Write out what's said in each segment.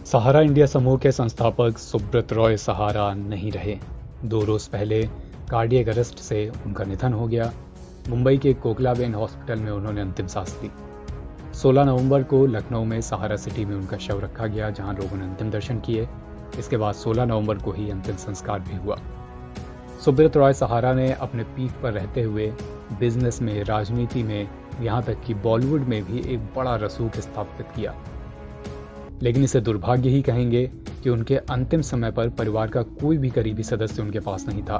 सहारा India समूह के संस्थापक सुब्रत रॉय सहारा नहीं रहे। 2 रोज पहले कार्डियक अरेस्ट से उनका निधन हो गया। मुंबई के कोकिलाबेन हॉस्पिटल में उन्होंने अंतिम सांस ली। 16 नवंबर को लखनऊ में सहारा सिटी में उनका शव रखा गया, जहां लोगों ने अंतिम दर्शन किए। इसके बाद 16 नवंबर को ही अंतिम संस्कार भी हुआ। सुब्रत रॉय सहारा ने अपने पीक पर रहते हुए बिजनेस में, राजनीति में, यहाँ तक कि बॉलीवुड में भी एक बड़ा रसूख स्थापित किया। लेकिन इसे दुर्भाग्य ही कहेंगे कि उनके अंतिम समय पर परिवार का कोई भी करीबी सदस्य उनके पास नहीं था।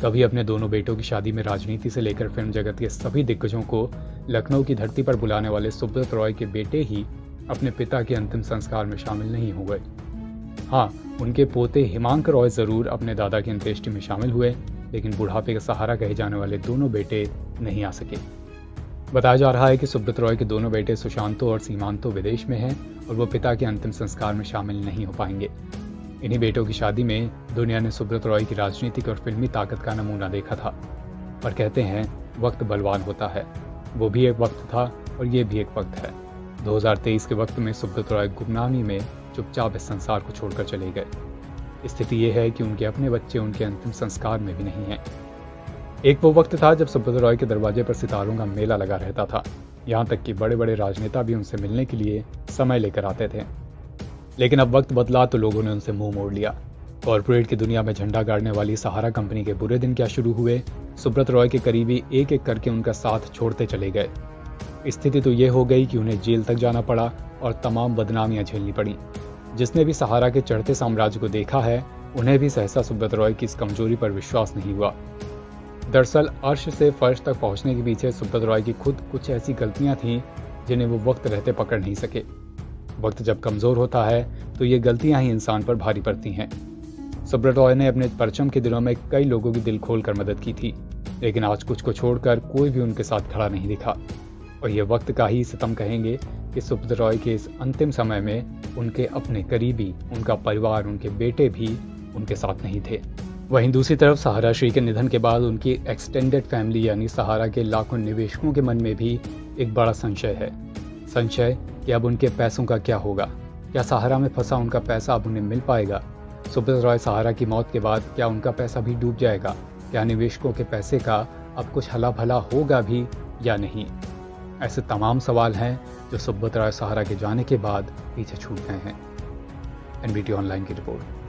कभी अपने दोनों बेटों की शादी में राजनीति से लेकर फिल्म जगत के सभी दिग्गजों को लखनऊ की धरती पर बुलाने वाले सुब्रत रॉय के बेटे ही अपने पिता के अंतिम संस्कार में शामिल नहीं हो गए। हाँ, उनके पोते हिमांक रॉय जरूर अपने दादा की अंत्येष्टि में शामिल हुए, लेकिन बुढ़ापे का सहारा कहे जाने वाले दोनों बेटे नहीं आ सके। बताया जा रहा है कि सुब्रत रॉय के दोनों बेटे सुशांतो और सीमांतो विदेश में हैं और वो पिता के अंतिम संस्कार में शामिल नहीं हो पाएंगे। इन्हीं बेटों की शादी में दुनिया ने सुब्रत रॉय की राजनीतिक और फिल्मी ताकत का नमूना देखा था। पर कहते हैं वक्त बलवान होता है। वो भी एक वक्त था और ये भी एक वक्त है। 2023 के वक्त में सुब्रत रॉय गुमनामी में चुपचाप इस संसार को छोड़कर चले गए। स्थिति ये है कि उनके अपने बच्चे उनके अंतिम संस्कार में भी नहीं हैं। एक वो वक्त था जब सुब्रत रॉय के दरवाजे पर सितारों का मेला लगा रहता था। यहाँ तक कि बड़े बड़े राजनेता भी उनसे मिलने के लिए समय लेकर आते थे। लेकिन अब वक्त बदला तो लोगों ने उनसे मुंह मोड़ लिया। कॉरपोरेट की दुनिया में झंडा गाड़ने वाली सहारा कंपनी के बुरे दिन क्या शुरू हुए। सुब्रत रॉय के करीबी एक एक करके उनका साथ छोड़ते चले गए। स्थिति तो ये हो गई कि उन्हें जेल तक जाना पड़ा और तमाम बदनामियां झेलनी पड़ी। जिसने भी सहारा के चढ़ते साम्राज्य को देखा है, उन्हें भी सहसा सुब्रत रॉय की इस कमजोरी पर विश्वास नहीं हुआ। दरअसल अर्श से फर्श तक पहुंचने के पीछे सुब्रत रॉय की खुद कुछ ऐसी गलतियां थीं जिन्हें वो वक्त रहते पकड़ नहीं सके। वक्त जब कमजोर होता है तो ये गलतियां ही इंसान पर भारी पड़ती हैं। सुब्रत रॉय ने अपने परचम के दिनों में कई लोगों की दिल खोलकर मदद की थी, लेकिन आज कुछ को छोड़कर कोई भी उनके साथ खड़ा नहीं दिखा। और ये वक्त का ही सितम कहेंगे कि सुब्रत रॉय के इस अंतिम समय में उनके अपने करीबी, उनका परिवार, उनके बेटे भी उनके साथ नहीं थे। वहीं दूसरी तरफ सहारा श्री के निधन के बाद उनकी एक्सटेंडेड फैमिली यानी सहारा के लाखों निवेशकों के मन में भी एक बड़ा संशय है। संशय कि अब उनके पैसों का क्या होगा। क्या सहारा में फंसा उनका पैसा अब उन्हें मिल पाएगा? सुब्रत रॉय सहारा की मौत के बाद क्या उनका पैसा भी डूब जाएगा? क्या निवेशकों के पैसे का अब कुछ हला भला होगा भी या नहीं? ऐसे तमाम सवाल हैं जो सुब्रत रॉय सहारा के जाने के बाद पीछे छूट गए हैं। एनबीटी ऑनलाइन की रिपोर्ट।